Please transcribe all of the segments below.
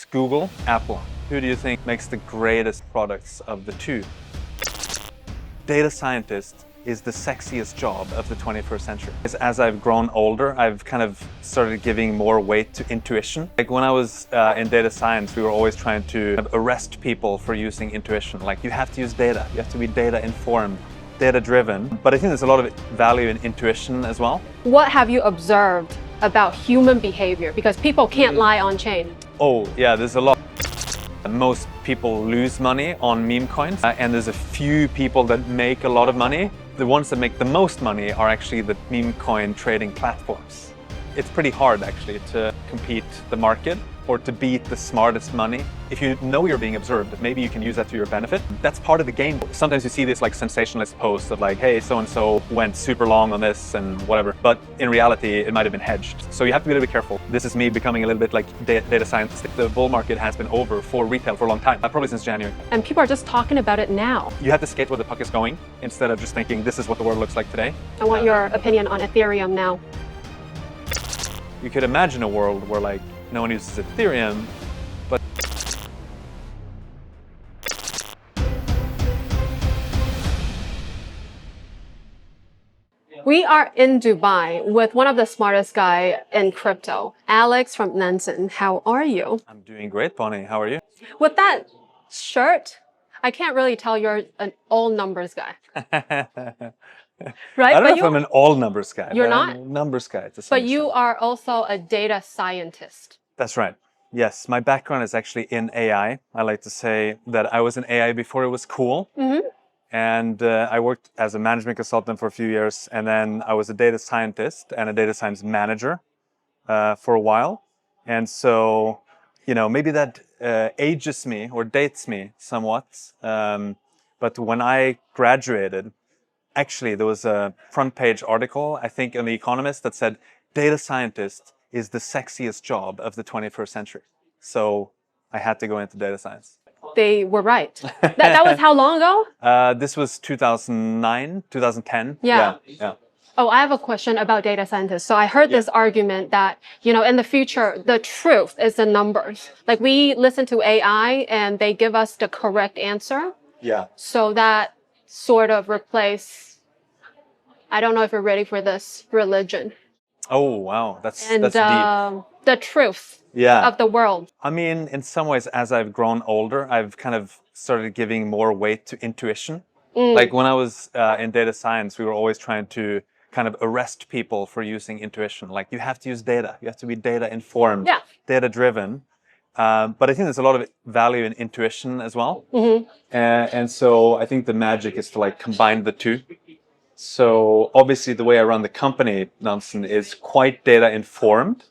Google, Apple. Who do you think makes the greatest products of the two? Data scientist is the sexiest job of the 21st century. As I've grown older, I've kind of started giving more weight to intuition. Like when I was in data science, we were always trying to arrest people for using intuition. Like you have to use data, you have to be data informed, data driven. But I think there's a lot of value in intuition as well. What have you observed about human behavior? Because people can't lie on chain. Oh yeah, there's a lot. Most people lose money on meme coins, and there's a few people that make a lot of money. The ones that make the most money are actually the meme coin trading platforms. It's pretty hard actually to compete the market or to beat the smartest money. If you know you're being observed, maybe you can use that to your benefit. That's part of the game. Sometimes you see this like sensationalist posts of like, hey, so-and-so went super long on this and whatever. But in reality, it might have been hedged. So you have to be a little bit careful. This is me becoming a little bit like data scientist. The bull market has been over for retail for a long time, probably since January. And people are just talking about it now. You have to skate where the puck is going instead of just thinking this is what the world looks like today. I want your opinion on Ethereum now. You could imagine a world where like no one uses Ethereum, but We are in Dubai with one of the smartest guy in crypto, Alex from Nansen. How are you? I'm doing great, Bonnie. How are you? With that shirt, I can't really tell you're an all numbers guy. Right? I don't know if I'm an all numbers guy. You're but not? I'm a numbers guy. But you are also a data scientist. That's right. Yes, my background is actually in AI. I like to say that I was in AI before it was cool. And I worked as a management consultant for a few years. And then I was a data scientist and a data science manager for a while. And so, you know, maybe that ages me or dates me somewhat. But when I graduated, actually, there was a front page article, I think, in The Economist that said, data scientist is the sexiest job of the 21st century. So I had to go into data science. They were right. That was how long ago? This was 2009, 2010. Yeah. Yeah. Oh, I have a question about data scientists. So I heard this argument that, you know, in the future, the truth is the numbers. Like we listen to AI and they give us the correct answer. Yeah. So that sort of replace, I don't know if you're ready for this, religion. Oh, wow. That's And deep. the truth of the world. I mean, in some ways, as I've grown older, I've kind of started giving more weight to intuition. Like when I was in data science, we were always trying to kind of arrest people for using intuition. Like you have to use data. You have to be data informed, data driven. But I think there's a lot of value in intuition as well. And so I think the magic is to like combine the two. So obviously the way I run the company, Nansen, is quite data informed,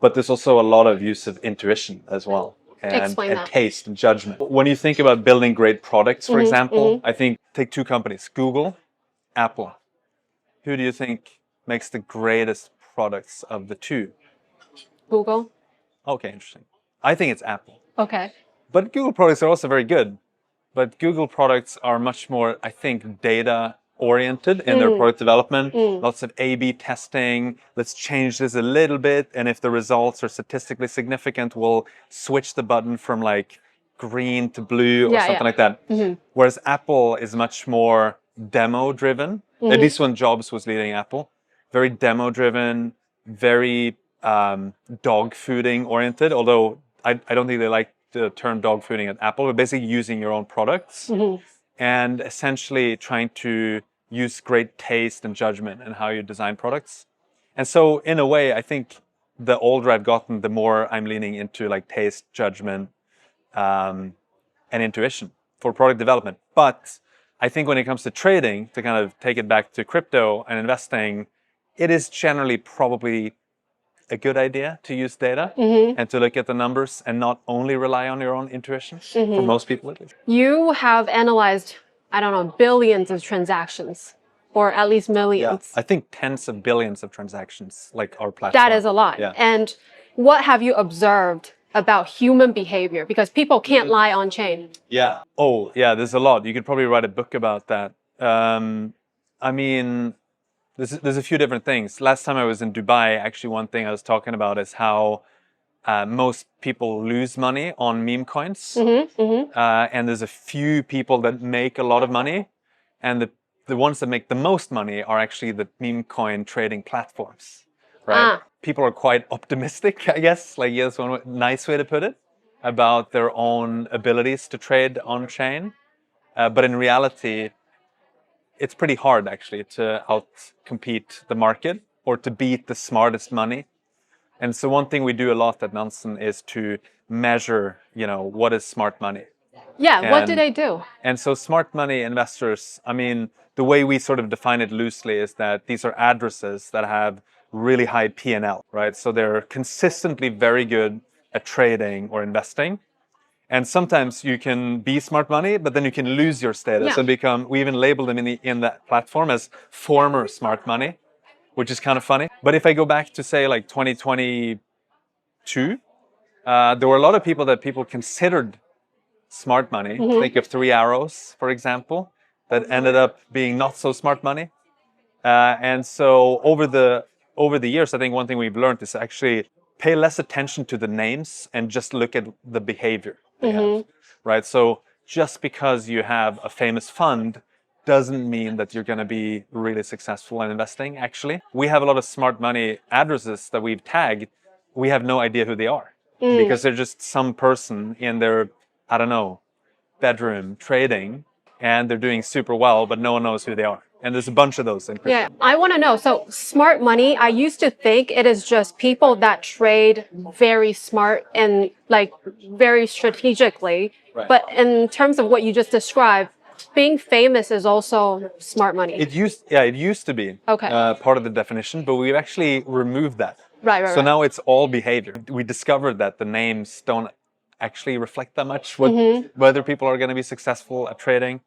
but there's also a lot of use of intuition as well. And taste and judgment. When you think about building great products, for example, I think take two companies, Google, Apple. Who do you think makes the greatest products of the two? Google. Okay, interesting. I think it's Apple. Okay. But Google products are also very good. But Google products are much more, I think, data oriented in their product development. Lots of A/B testing. Let's change this a little bit. And if the results are statistically significant, we'll switch the button from like green to blue or something like that. Whereas Apple is much more demo driven. At least when Jobs was leading Apple. Very demo driven, very dog fooding oriented. Although I don't think they like the term dog fooding at Apple, but basically using your own products and essentially trying to use great taste and judgment in how you design products. And so in a way, I think the older I've gotten, the more I'm leaning into like taste, judgment, and intuition for product development. But I think when it comes to trading, to kind of take it back to crypto and investing, it is generally probably a good idea to use data and to look at the numbers and not only rely on your own intuition, for most people at least. You have analyzed, I don't know, billions of transactions, or at least millions. I think tens of billions of transactions, like our platform. That is a lot. And what have you observed about human behavior? Because people can't lie on chain. Oh, yeah, there's a lot. You could probably write a book about that. I mean, there's a few different things. Last time I was in Dubai, actually one thing I was talking about is how most people lose money on meme coins. And there's a few people that make a lot of money. And the ones that make the most money are actually the meme coin trading platforms, right? People are quite optimistic, I guess, like that's one nice way to put it, about their own abilities to trade on chain. But in reality, it's pretty hard actually to outcompete the market or to beat the smartest money. And so one thing we do a lot at Nansen is to measure, what is smart money. Yeah, what do they do? And so smart money investors, I mean, the way we sort of define it loosely is that these are addresses that have really high P&L, right? So they're consistently very good at trading or investing. And sometimes you can be smart money, but then you can lose your status and become, we even label them in that platform as former smart money, which is kind of funny. But if I go back to say like 2022, there were a lot of people that people considered smart money. Think of Three Arrows, for example, that ended up being not so smart money. And so over the years, I think one thing we've learned is actually pay less attention to the names and just look at the behavior they have, right? So just because you have a famous fund doesn't mean that you're going to be really successful in investing, actually. We have a lot of smart money addresses that we've tagged. We have no idea who they are because they're just some person in their, I don't know, bedroom trading, and they're doing super well, but no one knows who they are. And there's a bunch of those in crypto. Yeah, I want to know. So smart money, I used to think it is just people that trade very smart and like very strategically. Right. But in terms of what you just described, being famous is also smart money. It used to be part of the definition, but we've actually removed that. So now it's all behavior. We discovered that the names don't actually reflect that much whether people are going to be successful at trading.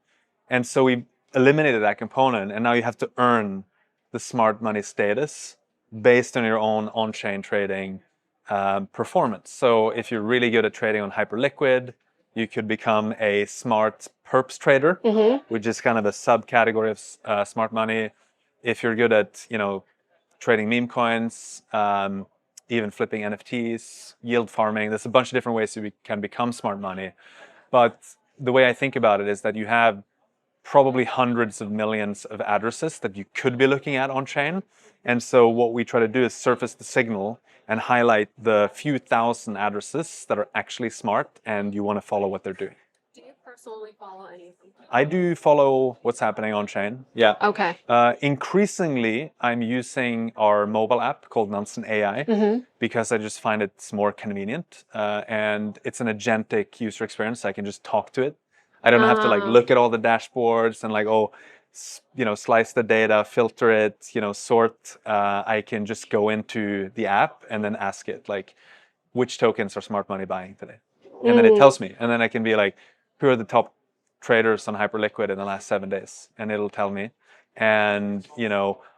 And so we eliminated that component, and now you have to earn the smart money status based on your own on-chain trading performance. So if you're really good at trading on Hyperliquid, you could become a smart perps trader, which is kind of a subcategory of smart money. If you're good at, trading meme coins, even flipping NFTs, yield farming, there's a bunch of different ways you can become smart money. But the way I think about it is that you have probably hundreds of millions of addresses that you could be looking at on chain. And so what we try to do is surface the signal and highlight the few thousand addresses that are actually smart and you want to follow what they're doing. Do you personally follow any of them? I do follow what's happening on chain. Yeah. Okay. Increasingly, I'm using our mobile app called Nansen AI because I just find it's more convenient and it's an agentic user experience. I can just talk to it. I don't have to look at all the dashboards and slice the data, filter it, sort. I can just go into the app and then ask it which tokens are smart money buying today? And then it tells me, and then I can be like, who are the top traders on Hyperliquid in the last 7 days? And it'll tell me. And,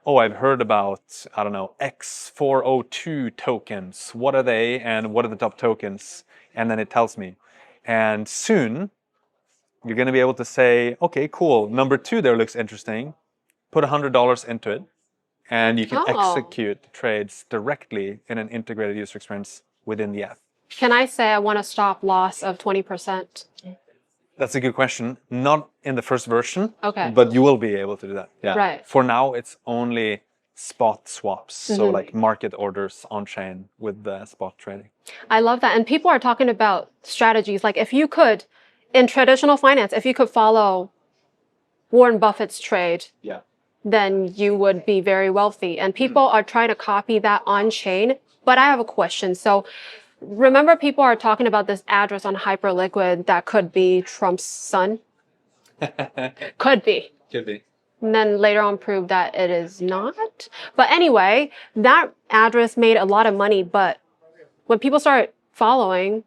I've heard about, I don't know, X402 tokens. What are they? And what are the top tokens? And then it tells me. And soon, you're going to be able to say, okay, cool. Number 2 there looks interesting. Put $100 into it. And you can execute trades directly in an integrated user experience within the app. Can I say I want a stop loss of 20%? That's a good question. Not in the first version, okay, but you will be able to do that. Yeah. Right. For now, it's only spot swaps. So like market orders on chain with the spot trading. I love that. And people are talking about strategies. Like if you could, in traditional finance, if you could follow Warren Buffett's trade, then you would be very wealthy. And people are trying to copy that on chain. But I have a question. So remember, people are talking about this address on Hyperliquid that could be Trump's son? Could be. Could be. And then later on proved that it is not. But anyway, that address made a lot of money. But when people started following,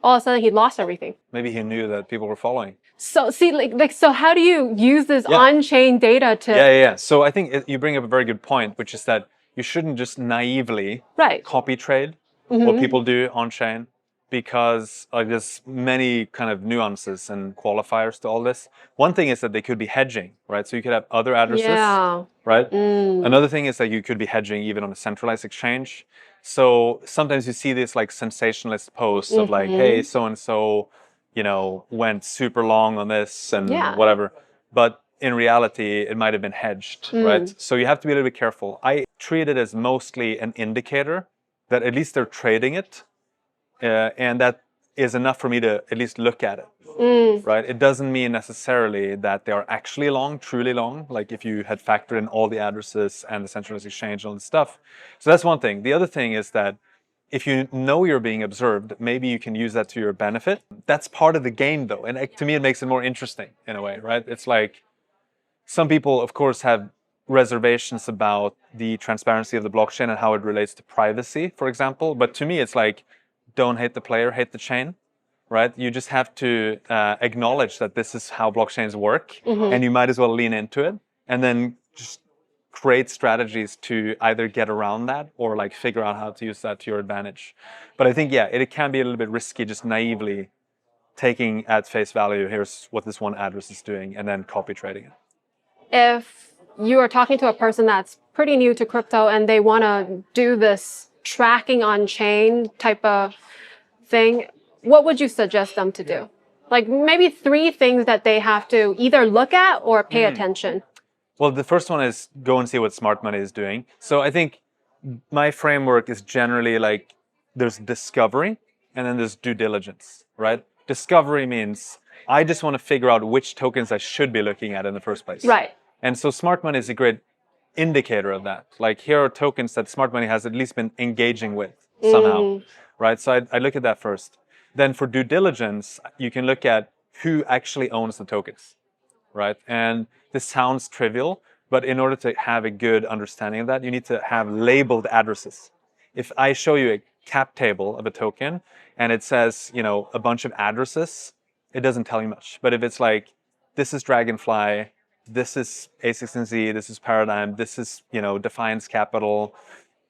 all of a sudden he lost everything. Maybe he knew that people were following. So see, so how do you use this on-chain data to? Yeah. So I think you bring up a very good point, which is that you shouldn't just naively copy trade what people do on chain, because there's many kind of nuances and qualifiers to all this. One thing is that they could be hedging, right? So you could have other addresses, right? Another thing is that you could be hedging even on a centralized exchange. So sometimes you see this like sensationalist posts of like, hey, so-and-so, went super long on this and whatever. But in reality, it might have been hedged, right? So you have to be a little bit careful. I treat it as mostly an indicator that at least they're trading it. And that is enough for me to at least look at it, right? It doesn't mean necessarily that they are actually long, truly long, like if you had factored in all the addresses and the centralized exchange and all this stuff. So that's one thing. The other thing is that if you know you're being observed, maybe you can use that to your benefit. That's part of the game, though. And to me, it makes it more interesting in a way, right? It's like some people, of course, have reservations about the transparency of the blockchain and how it relates to privacy, for example. But to me, it's like, don't hate the player, hate the chain, right? You just have to acknowledge that this is how blockchains work, and you might as well lean into it, and then just create strategies to either get around that or like figure out how to use that to your advantage. But I think, yeah, it can be a little bit risky just naively taking at face value, here's what this one address is doing, and then copy trading it. If you are talking to a person that's pretty new to crypto and they want to do this tracking on chain type of thing, what would you suggest them to do? Like maybe 3 things that they have to either look at or pay attention. Well, the first one is go and see what smart money is doing. So I think my framework is generally like there's discovery and then there's due diligence, right? Discovery means I just want to figure out which tokens I should be looking at in the first place. Right. And so smart money is a great indicator of that. Like here are tokens that smart money has at least been engaging with somehow, right? So I look at that first. Then for due diligence, you can look at who actually owns the tokens, right? And this sounds trivial, but in order to have a good understanding of that, you need to have labeled addresses. If I show you a cap table of a token and it says, a bunch of addresses, it doesn't tell you much. But if it's like, this is Dragonfly, this is A16Z, this is Paradigm, this is, Defiance Capital,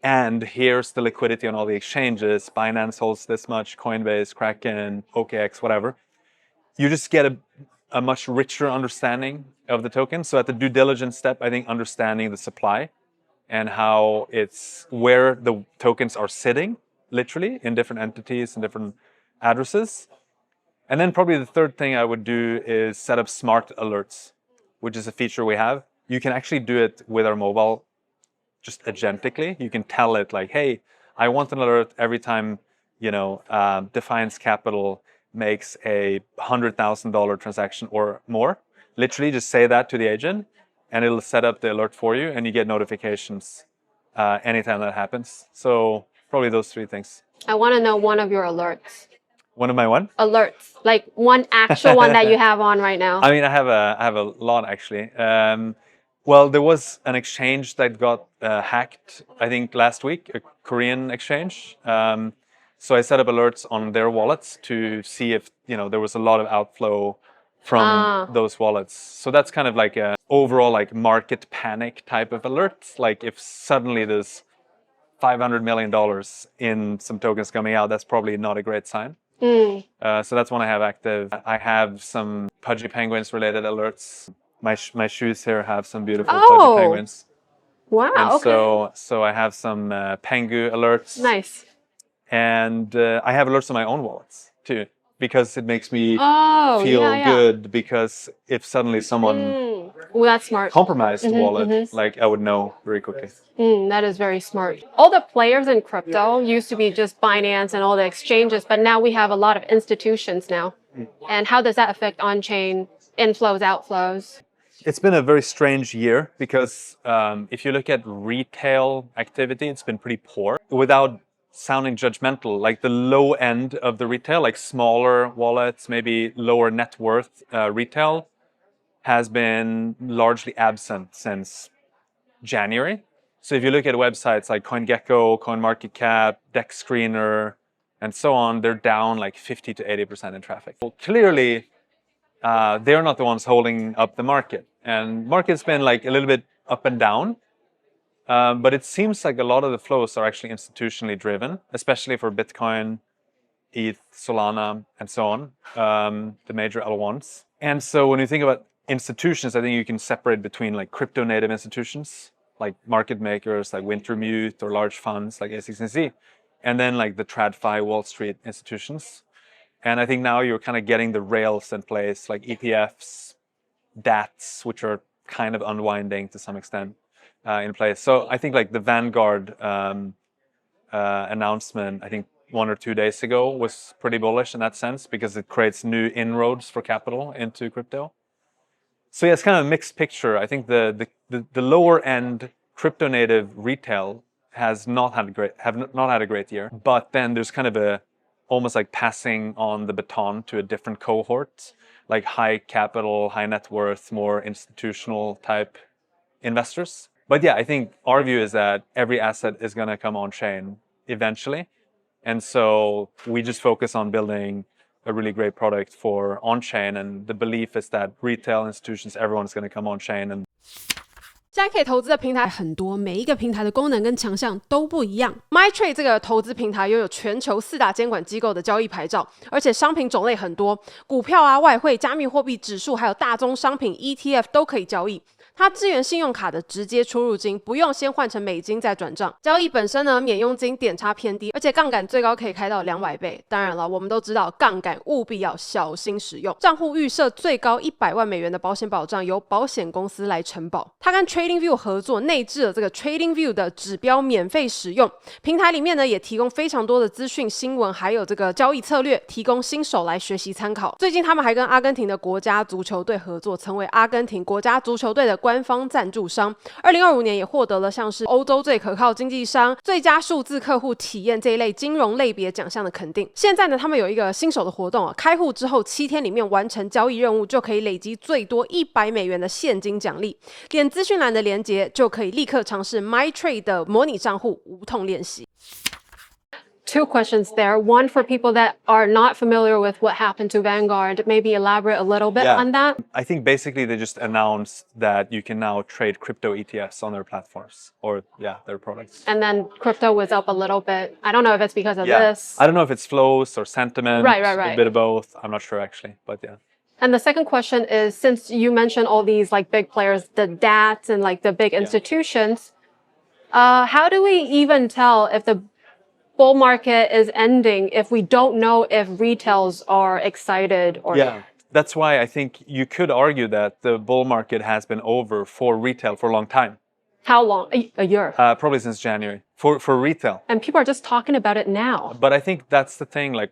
and here's the liquidity on all the exchanges, Binance holds this much, Coinbase, Kraken, OKX, whatever. You just get a much richer understanding of the token. So at the due diligence step, I think understanding the supply and how it's where the tokens are sitting, literally, in different entities and different addresses. And then probably the third thing I would do is set up smart alerts, which is a feature we have. You can actually do it with our mobile just agentically. You can tell it like, hey, I want an alert every time, Defiance Capital makes a $100,000 transaction or more. Literally just say that to the agent and it'll set up the alert for you and you get notifications anytime that happens. So probably those 3 things. I want to know one of your alerts. One of my what? Alerts, like one actual one that you have on right now. I mean, I have a lot actually. Well, there was an exchange that got hacked, I think last week, a Korean exchange. So I set up alerts on their wallets to see if there was a lot of outflow from those wallets. So that's kind of like a overall like market panic type of alert. Like if suddenly there's $500 million in some tokens coming out, that's probably not a great sign. So that's one I have active. I have some Pudgy Penguins related alerts. My shoes here have some beautiful Pudgy Penguins. Wow. And okay. so I have some Pengu alerts. Nice. And I have alerts on my own wallets too, because it makes me feel good. Because if suddenly someone that's smart. compromised the wallet, like I would know very quickly. That is very smart. All the players in crypto used to be just Binance and all the exchanges, but now we have a lot of institutions now. And how does that affect on-chain inflows, outflows? It's been a very strange year because if you look at retail activity, it's been pretty poor. Without sounding judgmental, like the low end of the retail, like smaller wallets, maybe lower net worth retail, has been largely absent since January. So if you look at websites like CoinGecko, CoinMarketCap, DexScreener, and so on, they're down like 50 to 80% in traffic. Well, clearly, they're not the ones holding up the market. And market's been like a little bit up and down. But it seems like a lot of the flows are actually institutionally driven, especially for Bitcoin, ETH, Solana, and so on, the major L1s. And so when you think about institutions, I think you can separate between like crypto native institutions, like market makers like Wintermute or large funds like A16Z, and then like the TradFi Wall Street institutions. And I think now you're kind of getting the rails in place, like ETFs, DATs, which are kind of unwinding to some extent in place. So I think like the Vanguard announcement, I think 1 or 2 days ago, was pretty bullish in that sense because it creates new inroads for capital into crypto. So yeah, it's kind of a mixed picture. I think the lower end crypto native retail have not had a great year, but then there's kind of a almost like passing on the baton to a different cohort, like high capital, high net worth, more institutional type investors. But yeah, I think our view is that every asset is going to come on chain eventually. And so we just focus on building a really great product for on chain. And the belief is that retail institutions, everyone is going to come on chain. And现在可以投资的平台很多，每一个平台的功能跟强项都不一样。Mitrade 这个投资平台拥有全球4大监管机构的交易牌照，而且商品种类很多，股票啊、外汇、加密货币、指数，还有大宗商品 ETF 都可以交易。它支援信用卡的直接出入金，不用先换成美金再转账。交易本身呢，免佣金，点差偏低，而且杠杆最高可以开到200倍。当然了，我们都知道杠杆务必要小心使用。账户预设最高100万美元的保险保障，由保险公司来承保。它跟 TradingView 合作，内置了这个 TradingView 的指标免费使用。平台里面呢，也提供非常多的资讯、新闻，还有这个交易策略，提供新手来学习参考。最近他们还跟阿根廷的国家足球队合作，成为阿根廷国家足球队的官方赞助商。2025年也获得了像是欧洲最可靠经纪商、最佳数字客户体验这一类金融类别奖项的肯定。现在呢，他们有一个新手的活动开户之后7天里面完成交易任务，就可以累积最多100美元的现金奖励。点资讯栏的连结就可以立刻尝试 Mitrade 的模拟账户无痛练习。Two questions there. One for people that are not familiar with what happened to Vanguard. Maybe elaborate a little bit on that. I think basically they just announced that you can now trade crypto ETFs on their platforms or their products. And then crypto was up a little bit. I don't know if it's because of this. I don't know if it's flows or sentiment. Right. A bit of both. I'm not sure actually, but yeah. And the second question is, since you mentioned all these like big players, the DATs and like the big institutions, how do we even tell if the bull market is ending if we don't know if retails are excited or not? That's why I think you could argue that the bull market has been over for retail for a long time. How long? A year? Probably since January for retail. And people are just talking about it now. But I think that's the thing. Like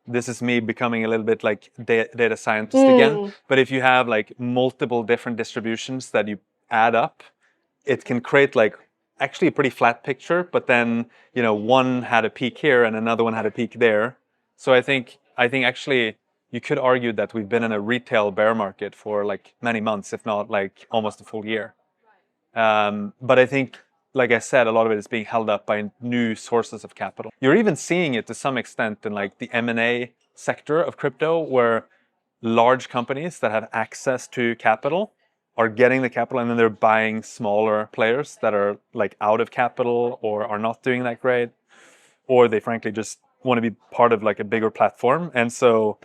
this is me becoming a little bit like data scientist again. But if you have like multiple different distributions that you add up, it can create like actually a pretty flat picture, but then, one had a peak here and another one had a peak there. So I think actually you could argue that we've been in a retail bear market for like many months, if not like almost a full year. But I think, like I said, a lot of it is being held up by new sources of capital. You're even seeing it to some extent in like the M&A sector of crypto, where large companies that have access to capital are getting the capital and then they're buying smaller players that are like out of capital or are not doing that great, or they frankly just want to be part of like a bigger platform. And so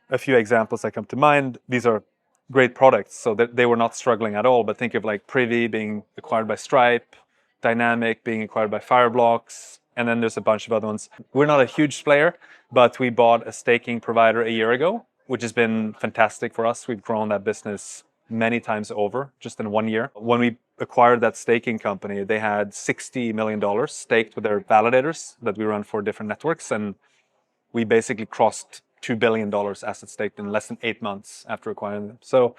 a few examples that come to mind, these are great products, so that they were not struggling at all. But think of like Privy being acquired by Stripe, Dynamic being acquired by Fireblocks, and then there's a bunch of other ones. We're not a huge player, but we bought a staking provider a year ago, which has been fantastic for us. We've grown that business many times over just in 1 year. When we acquired that staking company, they had $60 million staked with their validators that we run for different networks. And we basically crossed $2 billion assets staked in less than 8 months after acquiring them. So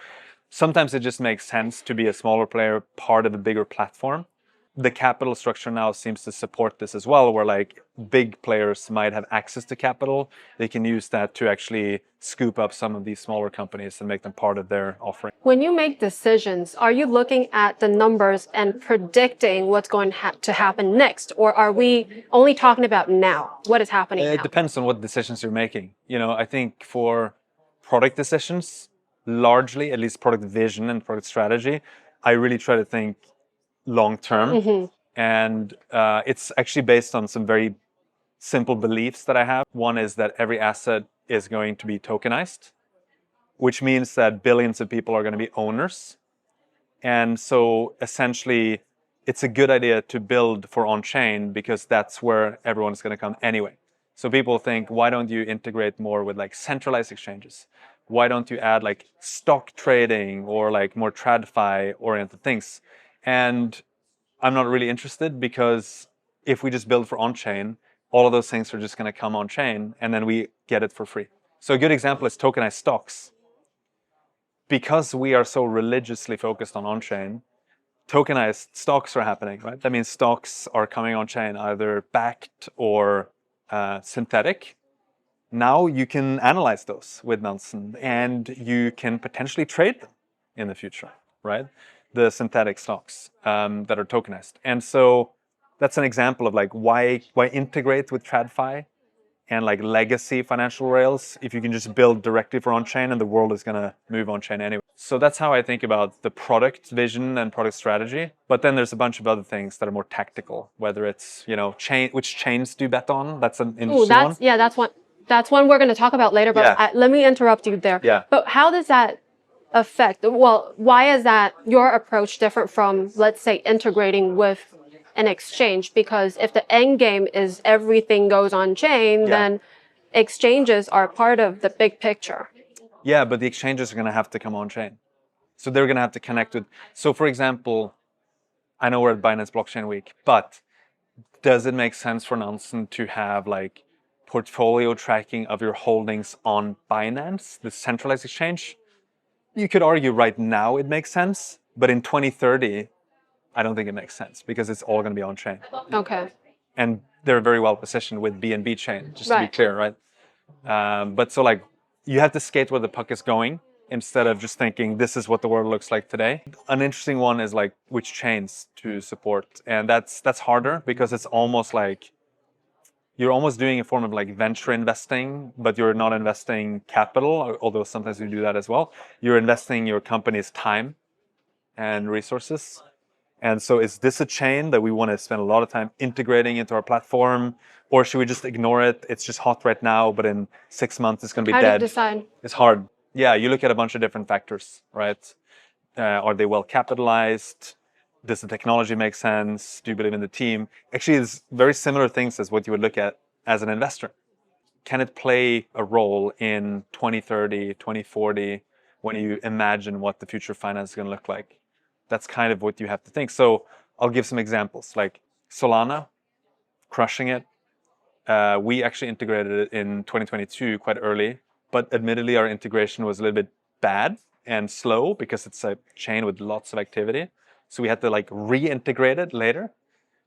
sometimes it just makes sense to be a smaller player, part of a bigger platform. The capital structure now seems to support this as well, where like big players might have access to capital. They can use that to actually scoop up some of these smaller companies and make them part of their offering. When you make decisions, are you looking at the numbers and predicting what's going to happen next? Or are we only talking about now? What is happening now? It depends on what decisions you're making. I think for product decisions, largely, at least product vision and product strategy, I really try to think long term. And it's actually based on some very simple beliefs that I have. One is that every asset is going to be tokenized, which means that billions of people are going to be owners. And so essentially, it's a good idea to build for on-chain because that's where everyone's going to come anyway. So people think, why don't you integrate more with like centralized exchanges? Why don't you add like stock trading or like more TradFi oriented things? And I'm not really interested because if we just build for on-chain, all of those things are just going to come on-chain and then we get it for free. So a good example is tokenized stocks. Because we are so religiously focused on-chain, tokenized stocks are happening, right? That means stocks are coming on-chain, either backed or synthetic. Now you can analyze those with Nansen and you can potentially trade them in the future, right? The synthetic stocks that are tokenized. And so that's an example of like why integrate with TradFi and like legacy financial rails if you can just build directly for on-chain and the world is going to move on-chain anyway. So that's how I think about the product vision and product strategy. But then there's a bunch of other things that are more tactical, whether it's, you know, which chains do you bet on? That's an interesting one. Yeah, that's one we're going to talk about later, but let me interrupt you there. Yeah. But how does that affect, well, why is that your approach different from, let's say, integrating with an exchange? Because if the end game is everything goes on chain, then exchanges are part of the big picture. Yeah, but the exchanges are going to have to come on chain. So they're going to have to connect with. So for example, I know we're at Binance Blockchain Week, but does it make sense for Nansen to have like portfolio tracking of your holdings on Binance, the centralized exchange? You could argue right now it makes sense, but in 2030, I don't think it makes sense because it's all going to be on chain. Okay. And they're very well positioned with BNB chain, just to be clear, right? But so like you have to skate where the puck is going instead of just thinking this is what the world looks like today. An interesting one is like which chains to support, and that's harder because it's almost like you're almost doing a form of like venture investing, but you're not investing capital, although sometimes you do that as well. You're investing your company's time and resources. And so is this a chain that we want to spend a lot of time integrating into our platform, or should we just ignore it? It's just hot right now, but in 6 months it's going to be dead. How do you decide? It's hard. Yeah, you look at a bunch of different factors, right? Are they well capitalized? Does the technology make sense? Do you believe in the team? Actually, it's very similar things as what you would look at as an investor. Can it play a role in 2030, 2040, when you imagine what the future of finance is going to look like? That's kind of what you have to think. So I'll give some examples, like Solana, crushing it. We actually integrated it in 2022 quite early, but admittedly our integration was a little bit bad and slow because it's a chain with lots of activity. So we had to like reintegrate it later,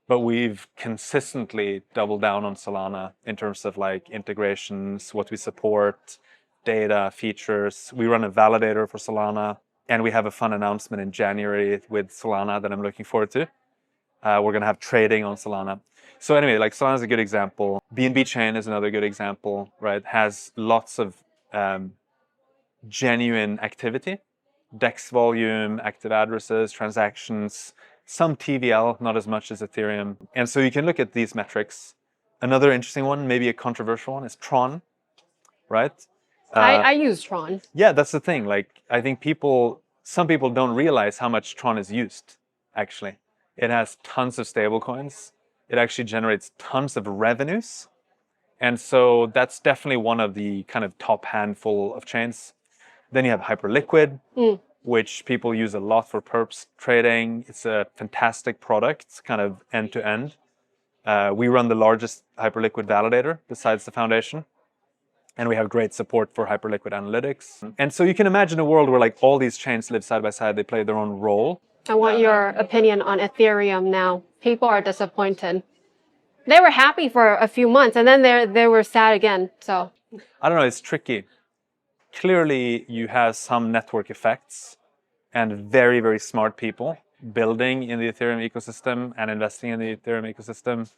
but we've consistently doubled down on Solana in terms of like integrations, what we support, data, features. We run a validator for Solana, and we have a fun announcement in January with Solana that I'm looking forward to. We're going to have trading on Solana. So anyway, like Solana is a good example. BNB chain is another good example, right? Has lots of genuine activity. DEX volume, active addresses, transactions, some TVL, not as much as Ethereum. And so you can look at these metrics. Another interesting one, maybe a controversial one, is Tron, right? I use Tron. Yeah, that's the thing. Like, I think some people don't realize how much Tron is used, actually. It has tons of stablecoins. It actually generates tons of revenues. And so that's definitely one of the kind of top handful of chains. Then you have Hyperliquid, which people use a lot for perps trading. It's a fantastic product, kind of end to end. We run the largest Hyperliquid validator besides the foundation. And we have great support for Hyperliquid analytics. And so you can imagine a world where like all these chains live side by side, they play their own role. I want your opinion on Ethereum now. People are disappointed. They were happy for a few months and then they were sad again. So I don't know, it's tricky. Clearly, you have some network effects and very, very smart people building in the Ethereum ecosystem and investing in the Ethereum ecosystem.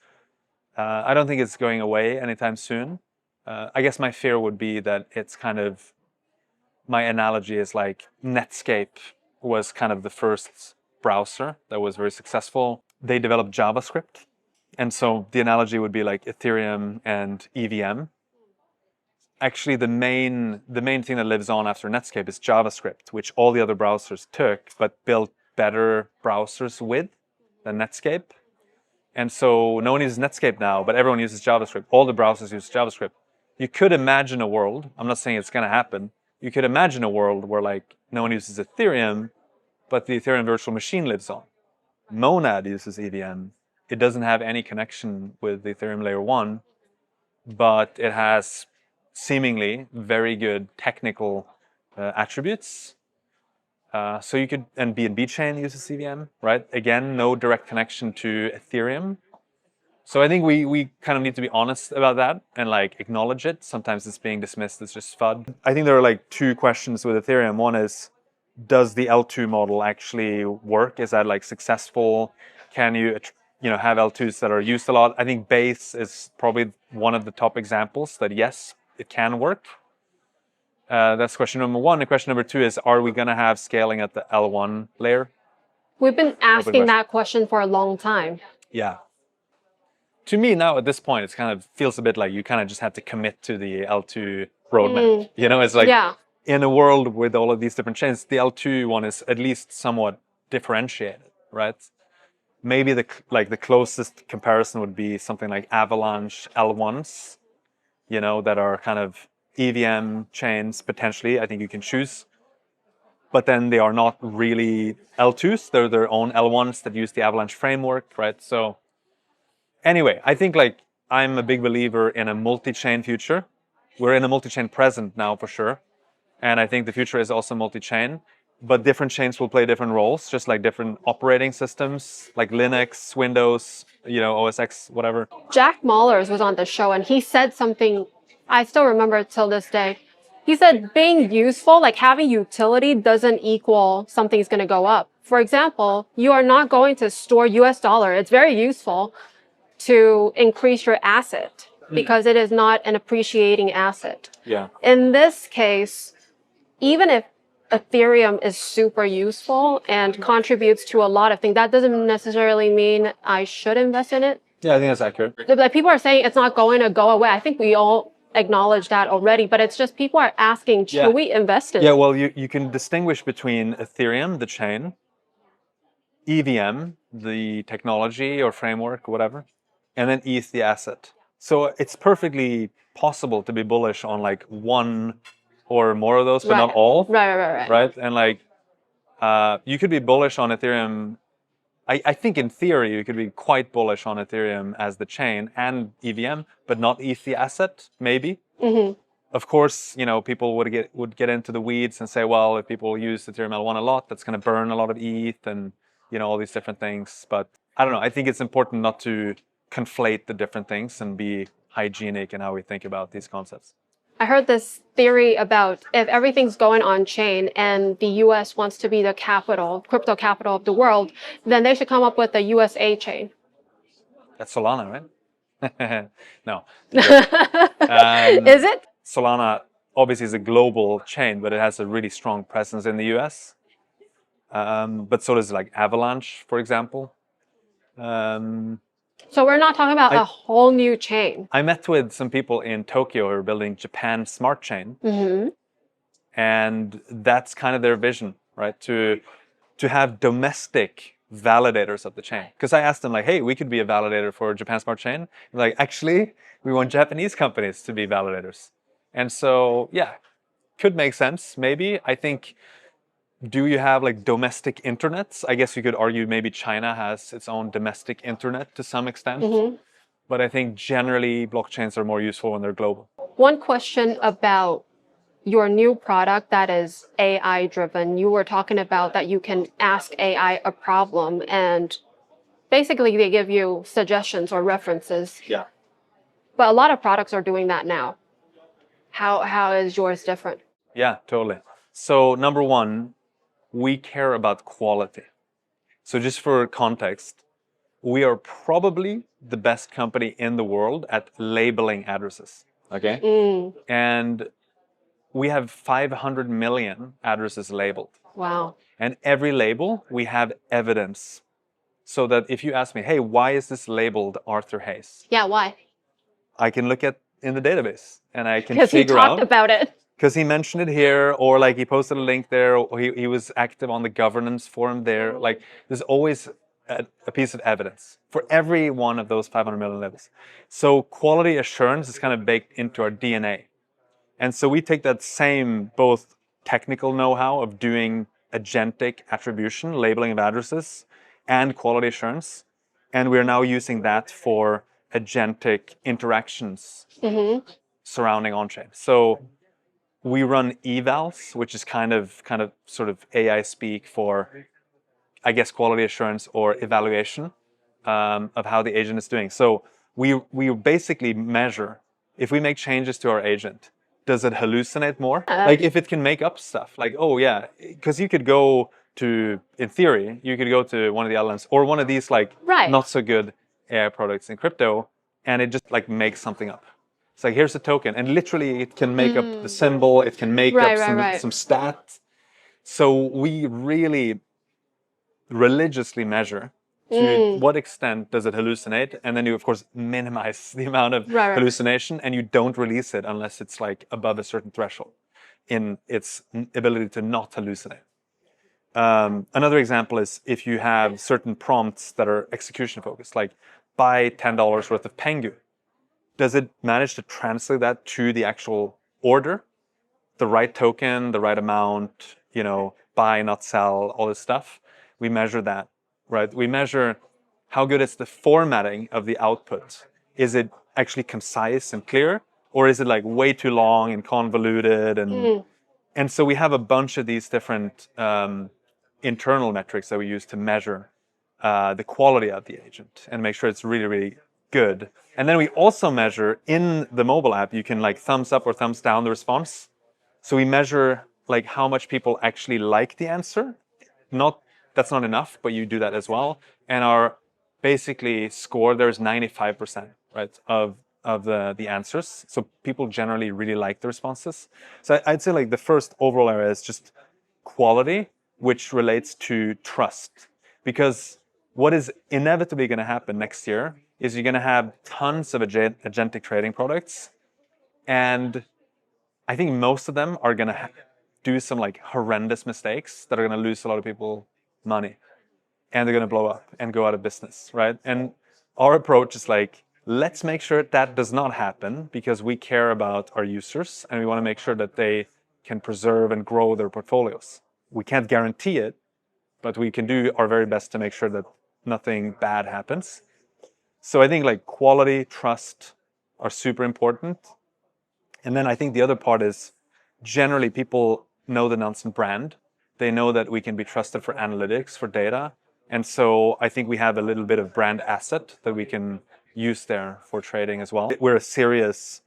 I don't think it's going away anytime soon. I guess my fear would be that it's kind of, my analogy is like Netscape was kind of the first browser that was very successful. They developed JavaScript. And so the analogy would be like Ethereum and EVM. Actually, the main thing that lives on after Netscape is JavaScript, which all the other browsers took, but built better browsers with. than Netscape. And so no one uses Netscape now, but everyone uses JavaScript. All the browsers use JavaScript. You could imagine a world, I'm not saying it's going to happen, you could imagine a world where like no one uses Ethereum, but the Ethereum virtual machine lives on. Monad uses EVM. It doesn't have any connection with the Ethereum layer 1, but it has seemingly very good technical attributes. So you could, and BNB chain uses EVM, right? Again, no direct connection to Ethereum. So I think we kind of need to be honest about that and like acknowledge it. Sometimes it's being dismissed as just FUD. I think there are like two questions with Ethereum. One is, does the L2 model actually work? Is that like successful? Can you have L2s that are used a lot? I think Base is probably one of the top examples that yes, it can work. That's question number one. And question number two is, are we going to have scaling at the L1 layer? We've been asking that question for a long time. Yeah. To me now at this point, it's kind of feels a bit like you kind of just have to commit to the L2 roadmap. It's like in a world with all of these different chains, the L2 one is at least somewhat differentiated, right? Maybe the closest comparison would be something like Avalanche L1s, that are kind of EVM chains potentially. I think you can choose, but then they are not really L2s. They're their own L1s that use the Avalanche framework, right? So anyway, I think like I'm a big believer in a multi-chain future. We're in a multi-chain present now for sure. And I think the future is also multi-chain, but different chains will play different roles, just like different operating systems, like Linux, Windows, OS X, whatever. Jack Mallers was on the show and he said something I still remember till this day. He said being useful, like having utility, doesn't equal something's going to go up. For example, you are not going to store US dollar. It's very useful to increase your asset because it is not an appreciating asset. Yeah. In this case, even if Ethereum is super useful and contributes to a lot of things, that doesn't necessarily mean I should invest in it. Yeah, I think that's accurate. Like people are saying it's not going to go away. I think we all acknowledge that already, but it's just people are asking, should we invest in it? Yeah, well, you can distinguish between Ethereum, the chain, EVM, the technology or framework, whatever, and then ETH, the asset. So it's perfectly possible to be bullish on like one or more of those, but not all. Right. And like, you could be bullish on Ethereum. I think in theory, you could be quite bullish on Ethereum as the chain and EVM, but not ETH, the asset, maybe. Of course, people would get into the weeds and say, well, if people use Ethereum L1 a lot, that's going to burn a lot of ETH and, all these different things. But I don't know. I think it's important not to conflate the different things and be hygienic in how we think about these concepts. I heard this theory about if everything's going on chain and the US wants to be the crypto capital of the world, then they should come up with a USA chain. That's Solana, right? No. Is it? Solana obviously is a global chain, but it has a really strong presence in the US. But so does like Avalanche, for example. So we're not talking about a whole new chain. I met with some people in Tokyo who are building Japan Smart Chain. And that's kind of their vision, right? To have domestic validators of the chain. Because I asked them like, hey, we could be a validator for Japan Smart Chain. They're like, actually, we want Japanese companies to be validators. And so, yeah, could make sense, maybe. I think, do you have like domestic internets? I guess you could argue maybe China has its own domestic internet to some extent. But I think generally blockchains are more useful when they're global. One question about your new product that is AI driven. You were talking about that you can ask AI a problem and basically they give you suggestions or references. Yeah. But a lot of products are doing that now. How is yours different? Yeah, totally. So number one, we care about quality. So just for context, we are probably the best company in the world at labeling addresses. Okay. And we have 500 million addresses labeled. Wow. And every label, we have evidence. So that if you ask me, hey, why is this labeled Arthur Hayes? Yeah, why? I can look at in the database and I can figure out. Because he talked about it. Because he mentioned it here, or like he posted a link there, or he was active on the governance forum there. Like there's always a piece of evidence for every one of those 500 million levels. So quality assurance is kind of baked into our DNA. And so we take that same both technical know-how of doing agentic attribution, labeling of addresses, and quality assurance, and we're now using that for agentic interactions surrounding on-chain. So we run evals, which is kind of sort of AI speak for, I guess, quality assurance or evaluation of how the agent is doing. So we basically measure, if we make changes to our agent, does it hallucinate more? Like if it can make up stuff, like, oh yeah, because you could go to, in theory, you could go to one of the LLMs or one of these like not so good AI products in crypto, and it just like makes something up. It's like, here's a token, and literally it can make up the symbol, it can make up some stats. So we really religiously measure to what extent does it hallucinate, and then you of course minimize the amount of hallucination, and you don't release it unless it's like above a certain threshold in its ability to not hallucinate. Another example is if you have certain prompts that are execution focused, like buy $10 worth of Pengu. Does it manage to translate that to the actual order? The right token, the right amount, you know, buy, not sell, all this stuff. We measure that, right? We measure how good is the formatting of the output. Is it actually concise and clear? Or is it like way too long and convoluted? And so we have a bunch of these different internal metrics that we use to measure the quality of the agent and make sure it's really, really good. And then we also measure in the mobile app, you can like thumbs up or thumbs down the response. So we measure like how much people actually like the answer. That's not enough, but you do that as well. And our basically score there is 95%, right, of the answers. So people generally really like the responses. So I'd say like the first overall area is just quality, which relates to trust. Because what is inevitably going to happen next year is you're going to have tons of agentic trading products. And I think most of them are going to do some like horrendous mistakes that are going to lose a lot of people money. And they're going to blow up and go out of business, right? And our approach is like, let's make sure that does not happen because we care about our users and we want to make sure that they can preserve and grow their portfolios. We can't guarantee it, but we can do our very best to make sure that nothing bad happens. So I think like quality, trust are super important. And then I think the other part is generally people know the Nansen brand. They know that we can be trusted for analytics, for data. And so I think we have a little bit of brand asset that we can use there for trading as well. We're a serious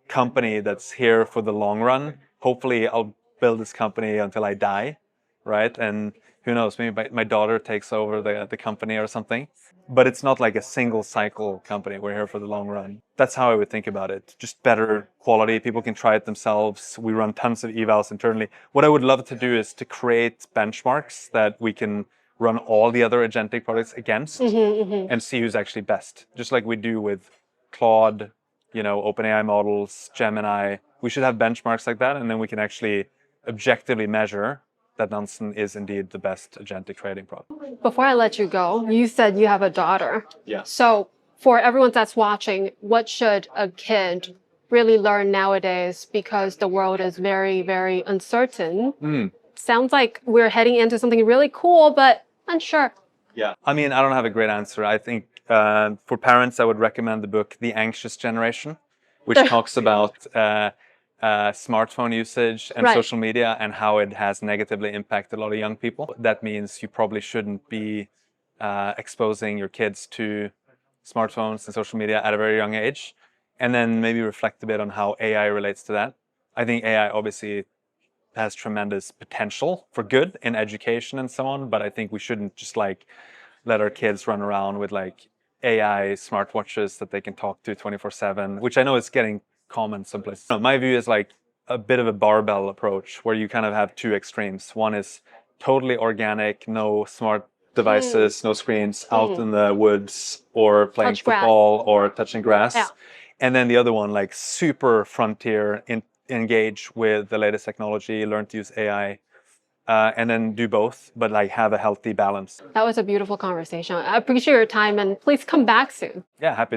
company that's here for the long run. Hopefully I'll build this company until I die, right? And who knows, maybe my daughter takes over the company or something. But it's not like a single cycle company. We're here for the long run. That's how I would think about it. Just better quality. People can try it themselves. We run tons of evals internally. What I would love to do is to create benchmarks that we can run all the other agentic products against and see who's actually best. Just like we do with Claude, you know, OpenAI models, Gemini. We should have benchmarks like that, and then we can actually objectively measure that Nansen is indeed the best agentic trading product. Before I let you go, you said you have a daughter. Yeah. So for everyone that's watching, what should a kid really learn nowadays? Because the world is very, very uncertain. Sounds like we're heading into something really cool, but unsure. Yeah. I mean, I don't have a great answer. I think for parents, I would recommend the book, The Anxious Generation, which talks about smartphone usage and social media and how it has negatively impacted a lot of young people. That means you probably shouldn't be exposing your kids to smartphones and social media at a very young age. And then maybe reflect a bit on how AI relates to that. I think AI obviously has tremendous potential for good in education and so on, but I think we shouldn't just like let our kids run around with like AI smartwatches that they can talk to 24/7, which I know is getting common someplace. My view is like a bit of a barbell approach where you kind of have two extremes. One is totally organic, no smart devices, no screens, out in the woods or playing football or touching grass. Yeah. And then the other one, like super frontier, engage with the latest technology, learn to use AI and then do both, but like have a healthy balance. That was a beautiful conversation. I appreciate your time and please come back soon. Yeah, happy to